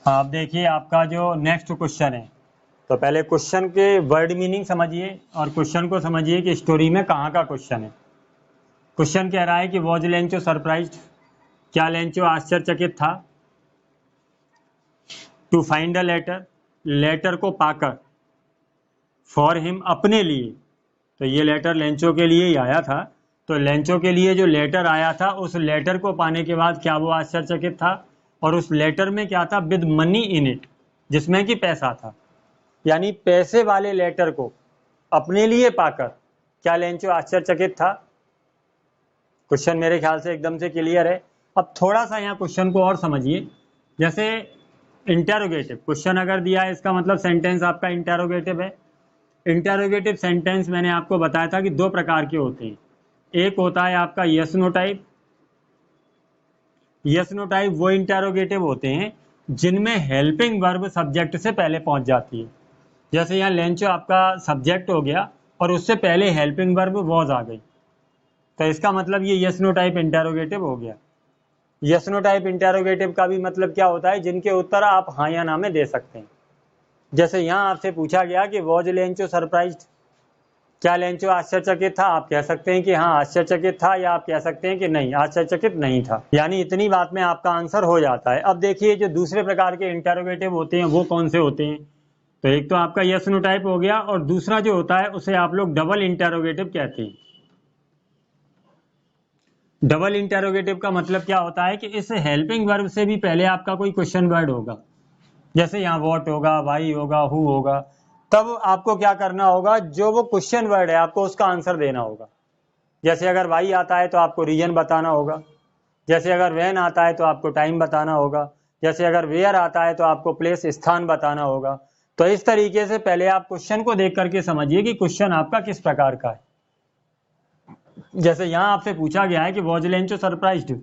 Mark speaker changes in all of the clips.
Speaker 1: हाँ, अब देखिए आपका जो नेक्स्ट क्वेश्चन है, तो पहले क्वेश्चन के वर्ड मीनिंग समझिए और क्वेश्चन को समझिए कि स्टोरी में कहाँ का क्वेश्चन है। क्वेश्चन कह रहा है कि वॉज लेंचो सरप्राइज्ड, क्या लेंचो आश्चर्यचकित था। To find a letter, letter को पाकर। फॉर हिम, अपने लिए, तो ये लेटर लेंचो के लिए ही आया था। तो लेंचो के लिए जो लेटर आया था, उस लेटर को पाने के बाद क्या वो आश्चर्यचकित था, और उस लेटर में क्या था, विद मनी इन इट, जिसमें कि पैसा था। यानी पैसे वाले लेटर को अपने लिए पाकर क्या लेंचो आश्चर्यचकित था। क्वेश्चन मेरे ख्याल से एकदम से क्लियर है। अब थोड़ा सा यहाँ क्वेश्चन को और समझिए। जैसे इंटेरोगेटिव क्वेश्चन अगर दिया है, इसका मतलब सेंटेंस आपका इंटेरोगेटिव है। इंटेरोगेटिव सेंटेंस मैंने आपको बताया था कि दो प्रकार के होते हैं। एक होता है आपका yes no type. Yes no type वो इंटेरोगेटिव होते हैं जिनमें हेल्पिंग वर्ब सब्जेक्ट से पहले पहुंच जाती है। जैसे यहाँ लेंचो आपका सब्जेक्ट हो गया और उससे पहले हेल्पिंग वर्ब वॉज आ गई, तो इसका मतलब ये यस नो टाइप इंटेरोगेटिव हो गया। यस नो टाइप इंटेरोगेटिव का भी मतलब क्या होता है, जिनके उत्तर आप हाँ या ना में दे सकते हैं। जैसे यहाँ आपसे पूछा गया कि वॉज लेंचो सरप्राइज्ड, क्या लेंचो आश्चर्यचकित था, आप कह सकते हैं कि हाँ आश्चर्यचकित था, या आप कह सकते हैं कि नहीं आश्चर्यचकित नहीं था। यानी इतनी बात में आपका आंसर हो जाता है। अब देखिए जो दूसरे प्रकार के इंटेरोगेटिव होते हैं वो कौन से होते हैं। तो एक तो आपका यस नो टाइप हो गया, और दूसरा जो होता है उसे आप लोग डबल इंटेरोगेटिव कहते हैं। डबल इंटेरोगेटिव का मतलब क्या होता है कि इस हेल्पिंग वर्ब से भी पहले आपका कोई क्वेश्चन वर्ड होगा। जैसे यहाँ व्हाट होगा, वाई होगा, हु होगा, तब आपको क्या करना होगा, जो वो क्वेश्चन वर्ड है आपको उसका आंसर देना होगा। जैसे अगर वाई आता है तो आपको रीजन बताना होगा। जैसे अगर व्हेन आता है तो आपको टाइम बताना होगा। जैसे अगर वेयर आता है तो आपको प्लेस, स्थान बताना होगा। तो इस तरीके से पहले आप क्वेश्चन को देख करके समझिए कि क्वेश्चन आपका किस प्रकार का है। जैसे यहाँ आपसे पूछा गया है कि वॉज लेंचो सरप्राइज्ड,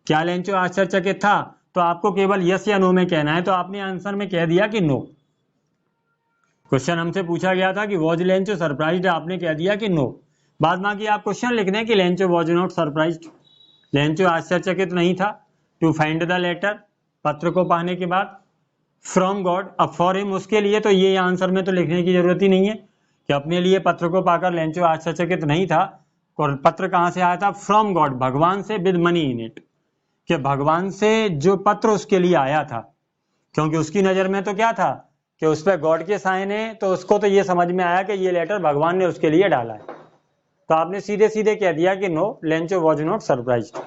Speaker 1: क्या लेंचो आश्चर्यचकित था, तो आपको केवल यस या नो में कहना है, तो आपने आंसर में कह दिया कि नो। क्वेश्चन हमसे पूछा गया था कि वॉज लेंचो सरप्राइज्ड, आपने कह दिया कि नो। बाद बाकी आप क्वेश्चन लिख दें कि Lencho was not surprised, Lencho आश्चर्यचकित नहीं था। टू फाइंड द लेटर, पत्र को पाने के बाद। फ्रॉम गॉड, अब फॉर हिम, उसके लिए, तो ये आंसर में तो लिखने की जरूरत ही नहीं है कि अपने लिए पत्र को पाकर लेंचो आश्चर्यचकित नहीं था। और पत्र कहां से आया था, फ्रॉम गॉड, भगवान से, विद मनी इन इट, कि भगवान से जो पत्र उसके लिए आया था। क्योंकि उसकी नजर में तो क्या था कि उस पर गॉड के साइन है, तो उसको तो ये समझ में आया कि ये लेटर भगवान ने उसके लिए डाला है। तो आपने सीधे सीधे कह दिया कि no, Lencho was not surprised.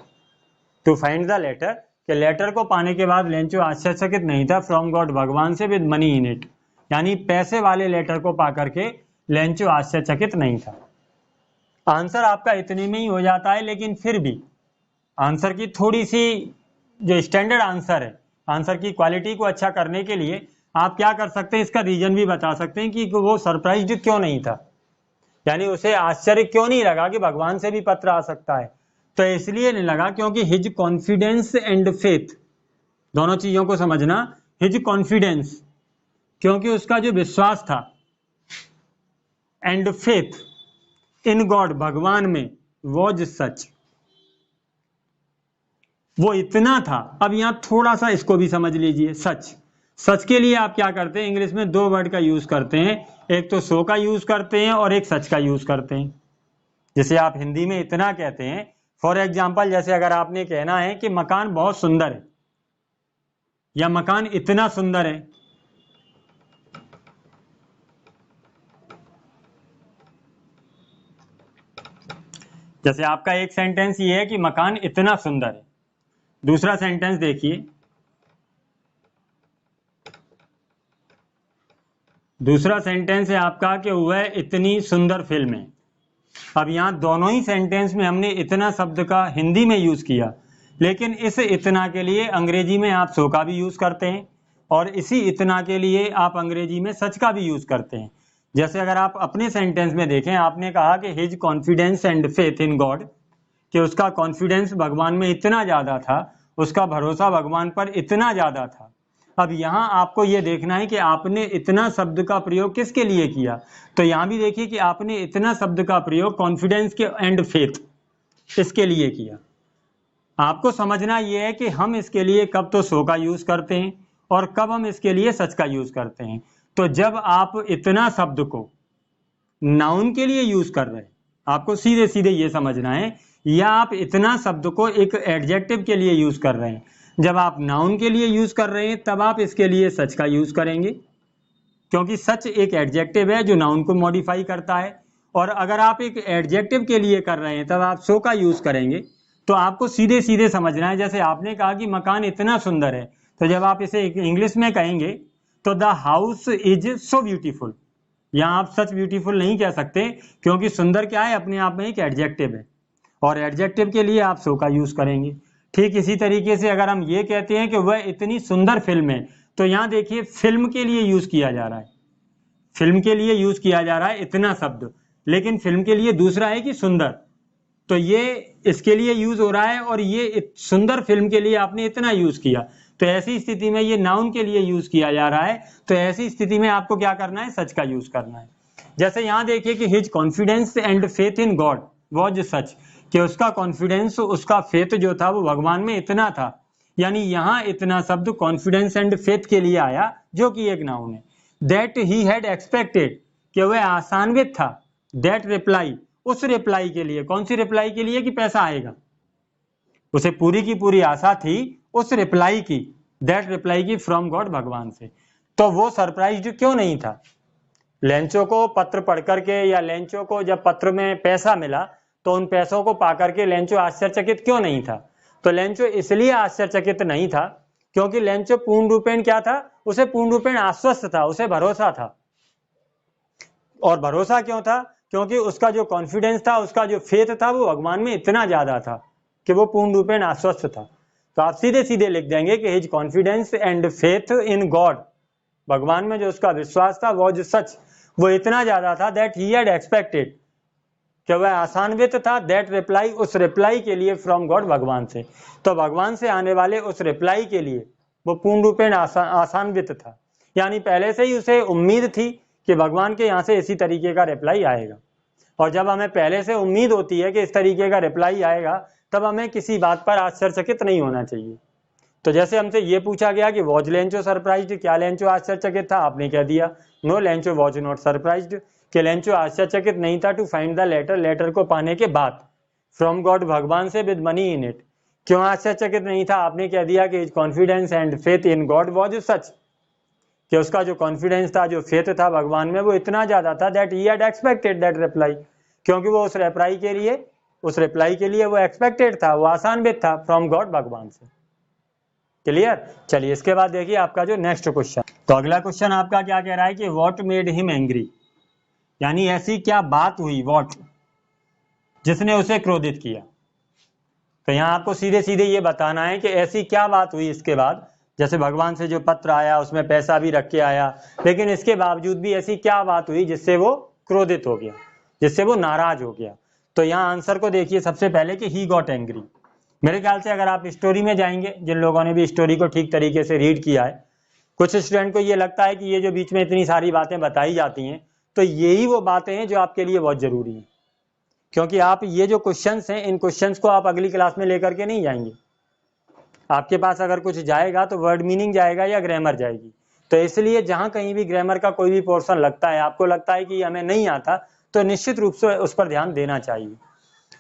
Speaker 1: To find the letter, कि लेटर को पाने के बाद लेंचो आश्चर्यचकित नहीं था। फ्रॉम गॉड, भगवान से, विद मनी इन इट, यानी पैसे वाले लेटर को पाकर के लेंचो आश्चर्यचकित नहीं था। आंसर आपका इतने में ही हो जाता है, लेकिन फिर भी आंसर की थोड़ी सी जो स्टैंडर्ड आंसर है, आंसर की क्वालिटी को अच्छा करने के लिए आप क्या कर सकते हैं, इसका रीजन भी बता सकते हैं कि वो सरप्राइज्ड क्यों नहीं था, यानी उसे आश्चर्य क्यों नहीं लगा कि भगवान से भी पत्र आ सकता है। तो इसलिए नहीं लगा क्योंकि हिज कॉन्फिडेंस एंड फेथ, दोनों चीजों को समझना। हिज कॉन्फिडेंस, क्योंकि उसका जो विश्वास था, एंड फेथ इन गॉड, भगवान में, वॉज सच, वो इतना था। अब यहां थोड़ा सा इसको भी समझ लीजिए। सच, सच के लिए आप क्या करते हैं, इंग्लिश में दो वर्ड का यूज करते हैं, एक तो सो का यूज करते हैं और एक सच का यूज करते हैं। जैसे आप हिंदी में इतना कहते हैं, फॉर एग्जाम्पल, जैसे अगर आपने कहना है कि मकान बहुत सुंदर है या मकान इतना सुंदर है, जैसे आपका एक सेंटेंस ये है कि मकान इतना सुंदर है। दूसरा सेंटेंस देखिए, दूसरा सेंटेंस है आपका कि वह इतनी सुंदर फिल्म है। अब यहां दोनों ही सेंटेंस में हमने इतना शब्द का हिंदी में यूज किया, लेकिन इस इतना के लिए अंग्रेजी में आप सो का भी यूज करते हैं, और इसी इतना के लिए आप अंग्रेजी में सच का भी यूज करते हैं। जैसे अगर आप अपने सेंटेंस में देखें, आपने कहा कि his confidence and faith in God, कि उसका कॉन्फिडेंस भगवान में इतना ज्यादा था, उसका भरोसा भगवान पर इतना ज्यादा था। अब यहां आपको यह देखना है कि आपने इतना शब्द का प्रयोग किसके लिए किया। तो यहां भी देखिए कि आपने इतना शब्द का प्रयोग कॉन्फिडेंस के एंड फेथ, इसके लिए किया। आपको समझना यह है कि हम इसके लिए कब तो सो का यूज करते हैं और कब हम इसके लिए सच का यूज करते हैं। तो जब आप इतना शब्द को नाउन के लिए यूज कर रहे हैं, आपको सीधे सीधे ये समझना है, या आप इतना शब्द को एक एडजेक्टिव के लिए यूज कर रहे हैं। जब आप नाउन के लिए यूज कर रहे हैं तब आप इसके लिए सच का यूज करेंगे, क्योंकि सच एक एडजेक्टिव है जो नाउन को मॉडिफाई करता है। और अगर आप एक एडजेक्टिव के लिए कर रहे हैं तब आप सो का यूज करेंगे। तो आपको सीधे सीधे समझना है। जैसे आपने कहा कि मकान इतना सुंदर है, तो जब आप इसे इंग्लिश में कहेंगे तो the house is so beautiful. यहाँ आप सच ब्यूटीफुल नहीं कह सकते, क्योंकि सुंदर क्या है, अपने आप में एक एडजेक्टिव है, और एडजेक्टिव के लिए आप सो का यूज करेंगे। ठीक इसी तरीके से अगर हम ये कहते हैं कि वह इतनी सुंदर फिल्म है, तो यहाँ देखिए फिल्म के लिए यूज किया जा रहा है, फिल्म के लिए यूज किया जा रहा है इतना शब्द, लेकिन फिल्म के लिए दूसरा है कि सुंदर। तो ये इसके लिए यूज हो रहा है, और ये सुंदर फिल्म के लिए आपने इतना यूज किया, तो ऐसी स्थिति में ये नाउन के लिए यूज किया जा रहा है। तो ऐसी स्थिति में आपको क्या करना है, सच का यूज करना है। जैसे यहाँ देखिए कि his confidence and faith in God was such, कि उसका कॉन्फिडेंस, उसका फेथ जो था वो भगवान में इतना था। यानी यहाँ इतना शब्द कॉन्फिडेंस एंड फेथ के लिए आया, जो कि एक नाउन है। दैट ही हैड एक्सपेक्टेड, कि वह आशान्वित था। दैट रिप्लाई, उस रिप्लाई के लिए, कौन सी रिप्लाई के लिए, कि पैसा आएगा, उसे पूरी की पूरी आशा थी उस रिप्लाई की, दैट रिप्लाई की फ्रॉम गॉड, भगवान से। तो वो सरप्राइज्ड क्यों नहीं था? लेंचो को पत्र पढ़ करके, या लेंचो को जब पत्र में पैसा मिला तो उन पैसों को पा करके लेंचो आश्चर्यचकित क्यों नहीं था? तो लेंचो इसलिए आश्चर्यचकित नहीं था क्योंकि लेंचो पूर्ण रूपेण क्या था, उसे पूर्ण रूपेण आश्वस्त था, उसे भरोसा था। और भरोसा क्यों था? क्योंकि उसका जो कॉन्फिडेंस था, उसका जो फेथ था, वो भगवान में इतना ज्यादा था कि वो पूर्ण रूपेण आश्वस्त था। तो आप सीधे सीधे लिख देंगे कि his confidence and faith in God, भगवान में जो उसका विश्वास था वॉज सच, वो इतना ज्यादा था, दैट ही हैड एक्सपेक्टेड, कि वह आशान्वित था, दैट रिप्लाई, उस रिप्लाई के लिए, फ्रॉम गॉड, भगवान से। तो भगवान से आने वाले उस रिप्लाई के लिए वो पूर्ण रूपेण आशान्वित था, यानी पहले से ही उसे उम्मीद थी कि भगवान के यहाँ से इसी तरीके का रिप्लाई आएगा। और जब हमें पहले से उम्मीद होती है कि इस तरीके का रिप्लाई आएगा, तब हमें किसी बात पर आश्चर्यचकित नहीं होना चाहिए। तो जैसे हमसे ये पूछा गया कि वॉज लेंचो सरप्राइज्ड, क्या लेंचो आश्चर्यचकित था? आपने कह दिया no, Lencho was not surprised, कि लेंचो आश्चर्यचकित नहीं था to find the letter, letter को पाने के बाद, फ्रॉम गॉड, भगवान से, विद मनी इन इट। क्यों आश्चर्यचकित नहीं था? आपने कह दिया कि confidence and faith in God was such, कि उसका जो कॉन्फिडेंस था, जो फेथ था भगवान में, वो इतना ज्यादा था, that he had expected that reply, क्योंकि वो उस रिप्लाई के लिए वो एक्सपेक्टेड था, वो आशान्वित था, फ्रॉम गॉड, भगवान से। क्लियर? चलिए इसके बाद देखिए आपका जो नेक्स्ट क्वेश्चन। तो अगला क्वेश्चन आपका क्या कह रहा है कि व्हाट मेड हिम एंग्री, यानी ऐसी क्या बात हुई, व्हाट, जिसने उसे क्रोधित किया। तो यहाँ आपको सीधे सीधे ये बताना है कि ऐसी क्या बात हुई इसके बाद। जैसे भगवान से जो पत्र आया उसमें पैसा भी रख के आया, लेकिन इसके बावजूद भी ऐसी क्या बात हुई जिससे वो क्रोधित हो गया, जिससे वो नाराज हो गया। तो यहाँ आंसर को देखिए सबसे पहले कि ही गॉट एंग्री। मेरे ख्याल से अगर आप स्टोरी में जाएंगे, जिन लोगों ने भी स्टोरी को ठीक तरीके से रीड किया है, कुछ स्टूडेंट को ये लगता है कि ये जो बीच में इतनी सारी बातें बताई जाती हैं, तो यही वो बातें हैं जो आपके लिए बहुत जरूरी हैं, क्योंकि आप ये जो क्वेश्चंस हैं, इन क्वेश्चंस को आप अगली क्लास में लेकर के नहीं जाएंगे। आपके पास अगर कुछ जाएगा तो वर्ड मीनिंग जाएगा या ग्रामर जाएगी। तो इसलिए जहां कहीं भी ग्रामर का कोई भी पोर्शन लगता है, आपको लगता है कि हमें नहीं आता, तो निश्चित रूप से उस पर ध्यान देना चाहिए।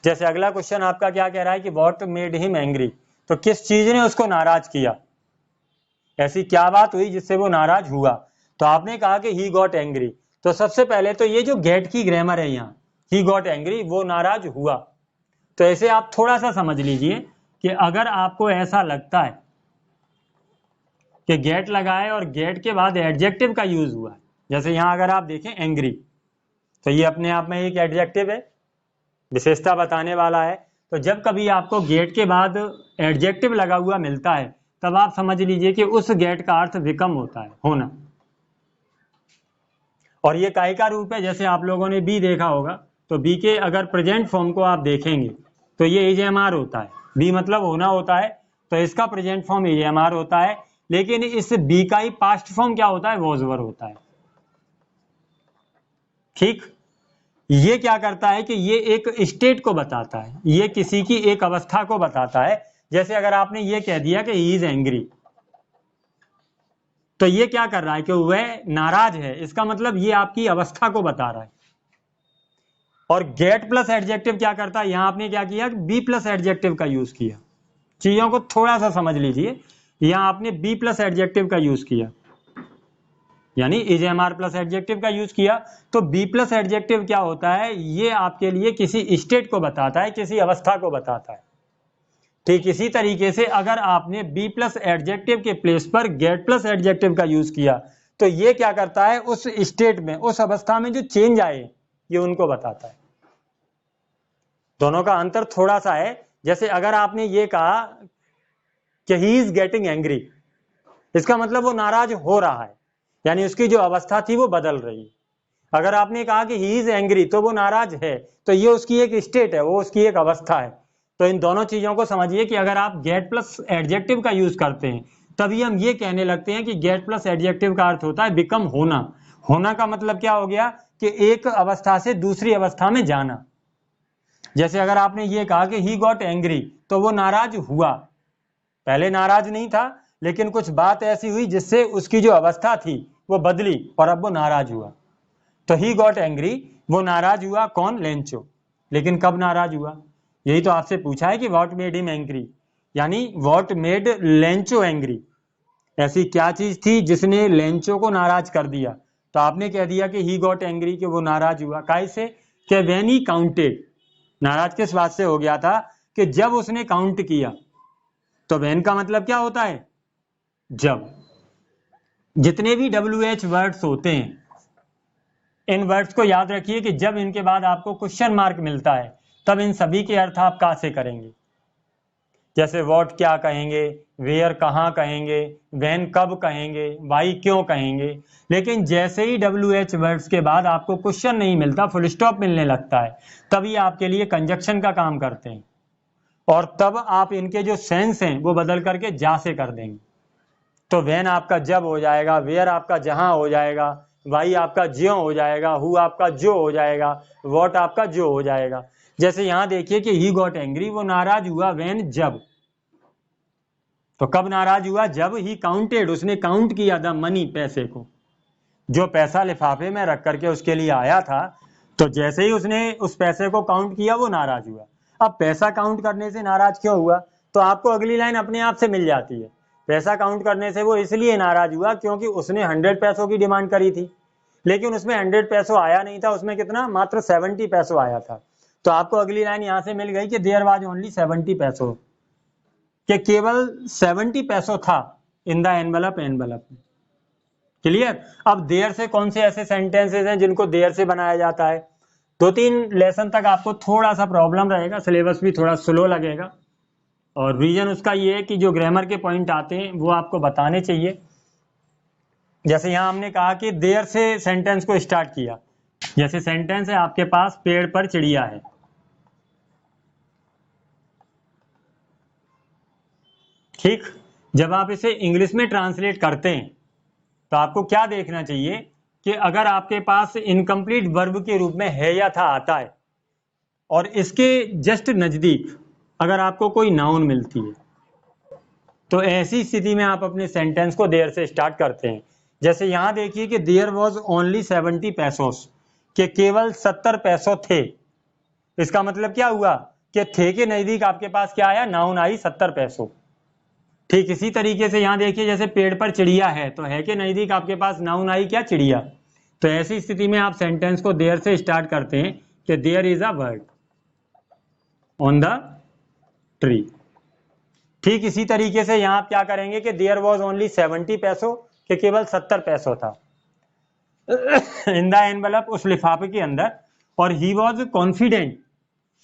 Speaker 1: जैसे अगला क्वेश्चन आपका क्या कह रहा है कि व्हाट मेड हिम एंग्री, तो किस चीज ने उसको नाराज किया, ऐसी क्या बात हुई जिससे वो नाराज हुआ। तो आपने कहा कि ही गॉट एंग्री, तो सबसे पहले तो ये जो गेट की ग्रामर है यहाँ, ही गॉट एंग्री, वो नाराज हुआ। तो ऐसे आप थोड़ा सा समझ लीजिए कि अगर आपको ऐसा लगता है कि गेट लगा है और गेट के बाद एडजेक्टिव का यूज हुआ है, जैसे यहाँ अगर आप देखें एंग्री, तो ये अपने आप में एक एडजेक्टिव है, विशेषता बताने वाला है। तो जब कभी आपको गेट के बाद एडजेक्टिव लगा हुआ मिलता है, तब आप समझ लीजिए कि उस गेट का अर्थ विकम होता है, होना। और ये काय का रूप है, जैसे आप लोगों ने बी देखा होगा, तो बी के अगर प्रेजेंट फॉर्म को आप देखेंगे तो ये एजेएमआर होता है, बी मतलब होना होता है, तो इसका प्रेजेंट फॉर्म एजेएमआर होता है। लेकिन इस बी का ही पास्ट फॉर्म क्या होता है, वॉज वर होता है। ठीक, ये क्या करता है कि ये एक स्टेट को बताता है, ये किसी की एक अवस्था को बताता है। जैसे अगर आपने ये कह दिया कि ही इज एंग्री, तो ये क्या कर रहा है कि वह नाराज है, इसका मतलब ये आपकी अवस्था को बता रहा है। और गेट प्लस एडजेक्टिव क्या करता है, यहां आपने क्या किया, बी प्लस एडजेक्टिव का यूज किया। चीजों को थोड़ा सा समझ लीजिए, यहां आपने बी प्लस एडजेक्टिव का यूज किया, यानी is am are plus adjective का यूज किया। तो बी प्लस एडजेक्टिव क्या होता है, ये आपके लिए किसी स्टेट को बताता है, किसी अवस्था को बताता है। ठीक इसी तरीके से अगर आपने बी प्लस एडजेक्टिव के प्लेस पर गेट प्लस एडजेक्टिव का यूज किया तो ये क्या करता है, उस स्टेट में, उस अवस्था में जो चेंज आए ये उनको बताता है। दोनों का अंतर थोड़ा सा है। जैसे अगर आपने ये कहा कि ही इज गेटिंग एंग्री, इसका मतलब वो नाराज हो रहा है, यानी उसकी जो अवस्था थी वो बदल रही है। अगर आपने कहा कि ही इज एंग्री तो वो नाराज है, तो ये उसकी एक स्टेट है, वो उसकी एक अवस्था है। तो इन दोनों चीजों को समझिए कि अगर आप गेट प्लस एडजेक्टिव का यूज करते हैं तभी हम ये कहने लगते हैं कि गेट प्लस एडजेक्टिव का अर्थ होता है बिकम, होना। होना का मतलब क्या हो गया कि एक अवस्था से दूसरी अवस्था में जाना। जैसे अगर आपने ये कहा कि ही गॉट एंग्री तो वो नाराज हुआ, पहले नाराज नहीं था लेकिन कुछ बात ऐसी हुई जिससे उसकी जो अवस्था थी वो बदली और अब वो नाराज हुआ। तो ही गॉट एंग्री, वो नाराज हुआ, कौन, लेंचो। लेकिन कब नाराज हुआ, यही तो आपसे पूछा है कि व्हाट मेड हिम एंग्री, यानी व्हाट मेड लेंचो एंग्री, ऐसी क्या चीज थी जिसने लेंचो को नाराज कर दिया। तो आपने कह दिया कि ही गॉट एंग्री, कि वो नाराज हुआ, काहे से, कि व्हेन ही काउंटेड, नाराज किस बात से हो गया था कि जब उसने काउंट किया। तो व्हेन का मतलब क्या होता है, जब। जितने भी WH वर्ड्स होते हैं इन वर्ड्स को याद रखिए कि जब इनके बाद आपको क्वेश्चन मार्क मिलता है तब इन सभी के अर्थ आप कहां से करेंगे। जैसे व्हाट क्या कहेंगे, वेयर कहां कहेंगे, व्हेन कब कहेंगे, वाई क्यों कहेंगे। लेकिन जैसे ही WH वर्ड्स के बाद आपको क्वेश्चन नहीं मिलता, फुल स्टॉप मिलने लगता है, तभी आपके लिए कंजक्शन का काम करते हैं और तब आप इनके जो सेंस हैं वो बदल करके जा से कर देंगे। तो व्हेन आपका जब हो जाएगा, वेयर आपका जहां हो जाएगा, वाई आपका ज्यों हो जाएगा, हु आपका जो हो जाएगा, व्हाट आपका जो हो जाएगा। जैसे यहां देखिए कि ही गॉट एंग्री, वो नाराज हुआ, व्हेन, जब। तो कब नाराज हुआ, जब ही काउंटेड, उसने काउंट किया द मनी, पैसे को, जो पैसा लिफाफे में रख करके उसके लिए आया था। तो जैसे ही उसने उस पैसे को काउंट किया वो नाराज हुआ। अब पैसा काउंट करने से नाराज क्यों हुआ, तो आपको अगली लाइन अपने आप से मिल जाती है। पैसा काउंट करने से वो इसलिए नाराज हुआ क्योंकि उसने 100 पैसों की डिमांड करी थी, लेकिन उसमें 100 पैसों आया नहीं था, उसमें कितना, मात्र 70 पैसों आया था। तो आपको अगली लाइन यहां से मिल गई कि देयर वाज ओनली 70 पैसों, कि केवल 70 पैसों था इन द एनवलप, एनवलप में। क्लियर। अब देयर से कौन से ऐसे सेंटेंसेस हैं जिनको देयर से बनाया जाता है। 2-3 लेसन तक आपको थोड़ा सा प्रॉब्लम रहेगा, सिलेबस भी थोड़ा स्लो लगेगा और रीजन उसका ये है कि जो ग्रामर के पॉइंट आते हैं वो आपको बताने चाहिए। जैसे यहां हमने कहा कि देयर से सेंटेंस को स्टार्ट किया। जैसे सेंटेंस है आपके पास, पेड़ पर चिड़िया है, ठीक। जब आप इसे इंग्लिश में ट्रांसलेट करते हैं तो आपको क्या देखना चाहिए कि अगर आपके पास इनकम्प्लीट वर्ब के रूप में है या था आता है और इसके जस्ट नजदीक अगर आपको कोई नाउन मिलती है तो ऐसी स्थिति में आप अपने सेंटेंस को देयर से स्टार्ट करते हैं। जैसे यहां देखिए कि देयर वॉज ओनली 70 पैसोस, के केवल 70 पैसों थे। इसका मतलब क्या हुआ कि थे के नजदीक आपके पास क्या आया, नाउन आई 70 पैसों। ठीक इसी तरीके से यहां देखिए जैसे पेड़ पर चिड़िया है तो है के नजदीक आपके पास नाउन आई क्या, चिड़िया। तो ऐसी स्थिति में आप सेंटेंस को देयर से स्टार्ट करते हैं कि there is a bird on the tree. ठीक इसी तरीके से यहां आप क्या करेंगे कि देयर वॉज ओनली 70 पैसों, के केवल 70 पैसों था इन द एनवलप, उस लिफाफे के अंदर। और ही वॉज कॉन्फिडेंट,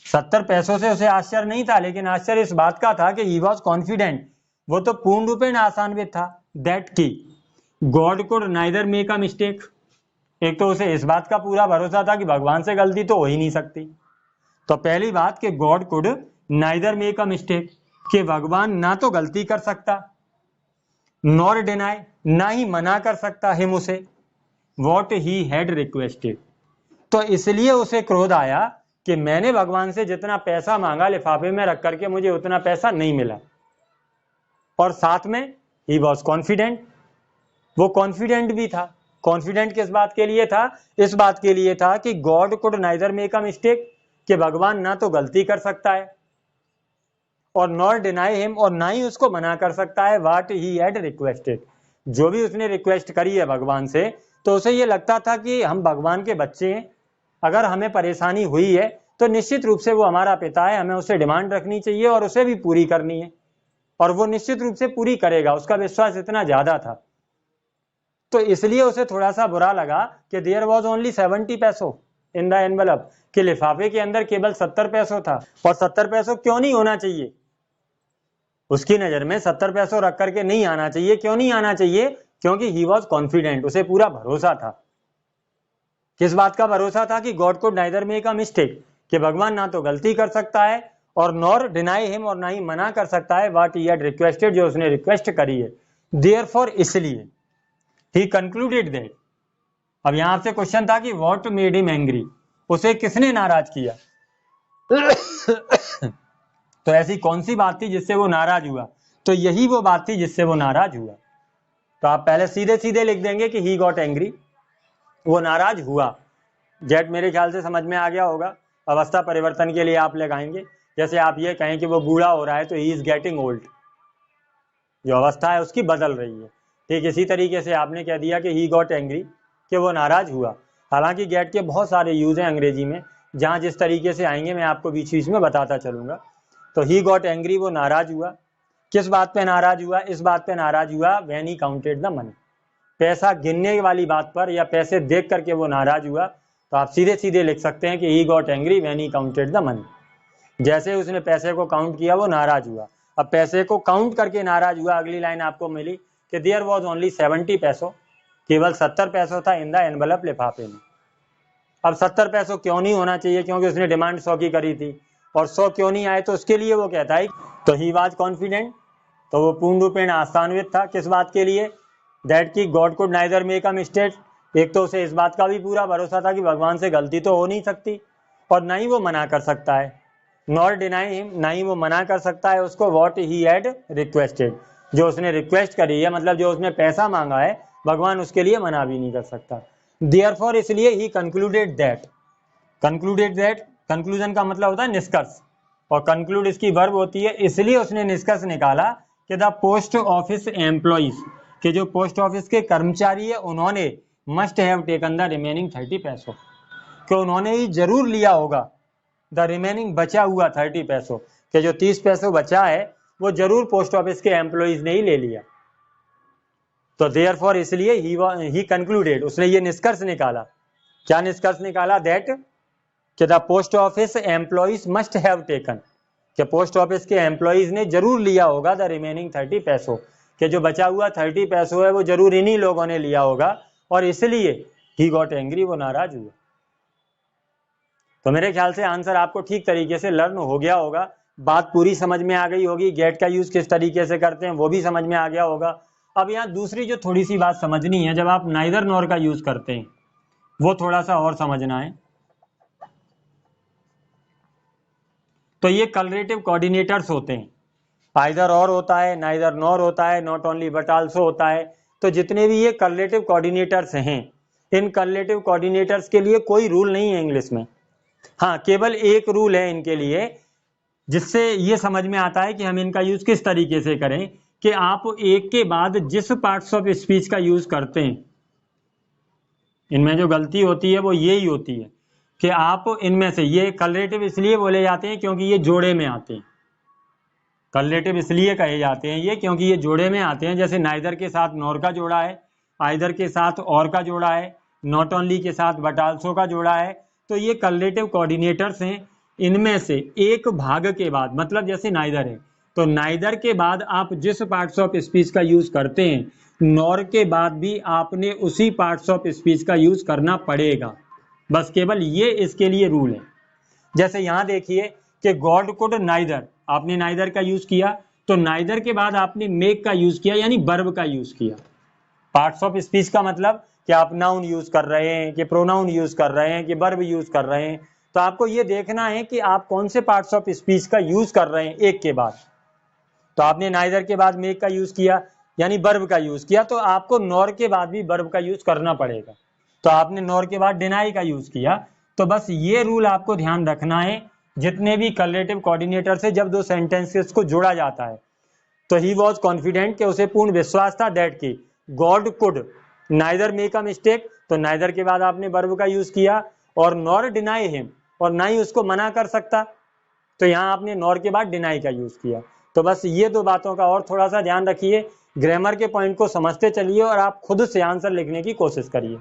Speaker 1: 70 पैसों से उसे आश्चर्य नहीं था, लेकिन आश्चर्य इस बात का था कि ही वॉज कॉन्फिडेंट, वो तो पूर्ण रूपेण आशान्वित था, दैट की God could neither make a mistake. एक तो उसे इस बात का पूरा भरोसा था कि भगवान से गलती तो हो ही नहीं सकती। तो पहली बात कि God could neither make a mistake, कि भगवान ना तो गलती कर सकता, नॉर डिनाई, ना ही मना कर सकता हिम उसे, व्हाट ही हैड रिक्वेस्टेड। तो इसलिए उसे क्रोध आया कि मैंने भगवान से जितना पैसा मांगा लिफाफे में रख करके मुझे उतना पैसा नहीं मिला। और साथ में ही वॉज कॉन्फिडेंट, वो कॉन्फिडेंट भी था। कॉन्फिडेंट किस बात के लिए था? इस बात के लिए था कि God could neither make a mistake, कि भगवान ना तो गलती कर सकता है और नॉर डिनाई हिम, और ना ही उसको मना कर सकता है व्हाट ही हैड रिक्वेस्टेड, जो भी उसने रिक्वेस्ट करी है भगवान से। तो उसे ये लगता था कि हम भगवान के बच्चे हैं, अगर हमें परेशानी हुई है तो निश्चित रूप से वो हमारा पिता है, हमें उसे डिमांड रखनी चाहिए और उसे भी पूरी करनी है, और वो निश्चित रूप से पूरी करेगा, उसका विश्वास इतना ज्यादा था। तो इसलिए उसे थोड़ा सा बुरा लगा कि देयर वॉज ओनली 70 पैसों इन द एनवलप, कि लिफाफे के अंदर केवल 70 पैसों था। और 70 पैसों क्यों नहीं होना चाहिए? उसकी नजर में 70 पैसों रख करके नहीं आना चाहिए। क्यों नहीं आना चाहिए? क्योंकि ही वॉज कॉन्फिडेंट, उसे पूरा भरोसा था। किस बात का भरोसा था? कि God could neither make a mistake, कि भगवान ना तो गलती कर सकता है और नॉर डिनाई हिम, और ना ही मना कर सकता है व्हाट ही हैड रिक्वेस्टेड, जो उसने रिक्वेस्ट करी है। देयरफॉर, इसलिए, ही कंक्लूडेड दैट। अब यहां आपसे क्वेश्चन था कि व्हाट मेड हिम एंग्री, उसे किसने नाराज किया? तो ऐसी कौन सी बात थी जिससे वो नाराज हुआ? तो यही वो बात थी जिससे वो नाराज हुआ। तो आप पहले सीधे सीधे लिख देंगे कि ही गॉट एंग्री, वो नाराज हुआ। जेट मेरे ख्याल से समझ में आ गया होगा। अवस्था परिवर्तन के लिए आप लगाएंगे, जैसे आप ये कहें कि वो बूढ़ा हो रहा है तो ही इज गेटिंग ओल्ड, जो अवस्था है उसकी बदल रही है। ठीक इसी तरीके से आपने कह दिया कि ही गॉट एंग्री, कि वो नाराज हुआ। हालांकि गेट के बहुत सारे यूज हैं अंग्रेजी में, जहां जिस तरीके से आएंगे मैं आपको बीच बीच में बताता चलूंगा। तो ही गॉट एंग्री, वो नाराज हुआ। किस बात पे नाराज हुआ? इस बात पे नाराज हुआ when he counted the money, पैसा गिनने वाली बात पर या पैसे देख करके वो नाराज हुआ। तो आप सीधे सीधे लिख सकते हैं कि he got angry when he counted the money. जैसे उसने पैसे को काउंट किया वो नाराज हुआ। अब पैसे को काउंट करके नाराज हुआ, अगली लाइन आपको मिली कि देयर वॉज ओनली 70 पैसों, केवल 70 पैसों था इन द एनवलप, लिफाफे में। अब 70 पैसों क्यों नहीं होना चाहिए? क्योंकि उसने डिमांड 100 की करी थी, और 100 क्यों नहीं आए? तो उसके लिए वो कहता है, तो ही वाज कॉन्फिडेंट, तो वो पूर्ण रूपेण आस्थान्वित था। किस बात के लिए? दैट की God could neither make a mistake, एक तो उसे इस बात का भी पूरा भरोसा था कि भगवान से गलती तो हो नहीं सकती, और ना ही वो मना कर सकता है, नॉर डिनाई हिम, ना ही वो मना कर सकता है उसको व्हाट ही हैड रिक्वेस्टेड, जो उसने रिक्वेस्ट करी है, मतलब जो उसने पैसा मांगा है, भगवान उसके लिए मना भी नहीं कर सकता। देयरफॉर, इसलिए, he concluded that. Concluded that, conclusion का मतलब होता है निष्कर्ष, और कंक्लूड इसकी वर्ब होती है। इसलिए उसने निष्कर्ष निकाला कि द पोस्ट ऑफिस एम्प्लॉइज, के जो पोस्ट ऑफिस के कर्मचारी है उन्होंने must have taken the remaining 30 पैसों, कि उन्होंने ही जरूर लिया होगा द रिमेनिंग, बचा हुआ 30 पैसों, के जो 30 पैसों बचा है वो जरूर पोस्ट ऑफिस के एम्प्लॉइज ने ही ले लिया। तो देयरफॉर, इसलिए, ही कंक्लूडेड, उसने ये निष्कर्ष निकाला। क्या निष्कर्ष निकाला? दैट, कि the post office employees must have taken, कि पोस्ट ऑफिस के एम्प्लॉइज ने जरूर लिया होगा द रिमेनिंग 30 पैसों, कि जो बचा हुआ 30 पैसों है वो जरूर इन्हीं लोगों ने लिया होगा, और इसलिए ही गॉट एंग्री, वो नाराज हुआ। तो मेरे ख्याल से आंसर आपको ठीक तरीके से लर्न हो गया होगा, बात पूरी समझ में आ गई होगी, गेट का यूज किस तरीके से करते हैं वो भी समझ में आ गया होगा। अब यहाँ दूसरी जो थोड़ी सी बात समझनी है, जब आप नाइदर नॉर का यूज करते हैं वो थोड़ा सा और समझना है। तो ये कलरेटिव कोऑर्डिनेटर्स होते हैं, आइदर और होता है, नाइदर नॉर होता है, नॉट ओनली बट आल्सो होता है। तो जितने भी ये कलरेटिव कोऑर्डिनेटर्स हैं, इन कलरेटिव कोऑर्डिनेटर्स के लिए कोई रूल नहीं है इंग्लिश में। हाँ, केवल एक रूल है इनके लिए, जिससे ये समझ में आता है कि हम इनका यूज किस तरीके से करें, कि आप एक के बाद जिस पार्ट्स ऑफ स्पीच का यूज करते हैं, इनमें जो गलती होती है वो यही होती है कि आप इनमें से, ये कलरेटिव इसलिए बोले जाते हैं क्योंकि ये जोड़े में आते हैं। कलरेटिव इसलिए कहे जाते हैं ये क्योंकि ये जोड़े में आते हैं। जैसे नाइदर के साथ नॉर का जोड़ा है, आइदर के साथ और का जोड़ा है, नॉट ओनली के साथ बट आल्सो का जोड़ा है। तो ये कलरेटिव कोऑर्डिनेटर्स हैं। इनमें से एक भाग के बाद, मतलब जैसे नाइदर है तो नाइदर के बाद आप जिस पार्ट्स ऑफ स्पीच का यूज करते हैं, नॉर के बाद भी आपने उसी पार्ट्स ऑफ स्पीच का यूज करना पड़ेगा। बस केवल ये इसके लिए रूल है। जैसे यहां देखिए कि गॉड कुड नाइदर, आपने नाइदर का यूज किया, तो नाइदर के बाद आपने मेक का यूज किया, यानी वर्ब का यूज किया। पार्ट्स ऑफ स्पीच का मतलब कि आप नाउन यूज कर रहे हैं, कि प्रोनाउन यूज कर रहे हैं, कि वर्ब यूज कर रहे हैं। तो आपको ये देखना है कि आप कौन से पार्ट्स ऑफ स्पीच का यूज कर रहे हैं एक के बाद। तो आपने नाइदर के बाद मेक का यूज किया, यानी वर्ब का यूज किया, तो आपको नॉर के बाद भी वर्ब का यूज करना पड़ेगा। तो आपने नॉर के बाद डिनाई का यूज किया। तो बस ये रूल आपको ध्यान रखना है, जितने भी कलरेटिव कोऑर्डिनेटर से जब दो सेंटेंसेस को जोड़ा जाता है, तो ही वॉज कॉन्फिडेंट कि उसे पूर्ण विश्वास था दैट की God could neither make a mistake, तो नाइदर के बाद आपने वर्ब का यूज किया, और नॉर डिनाई हिम, और ना ही उसको मना कर सकता, तो यहाँ आपने नॉर के बाद डिनाई का यूज किया। तो बस ये दो बातों का और थोड़ा सा ध्यान रखिए, ग्रामर के पॉइंट को समझते चलिए और आप खुद से आंसर लिखने की कोशिश करिए।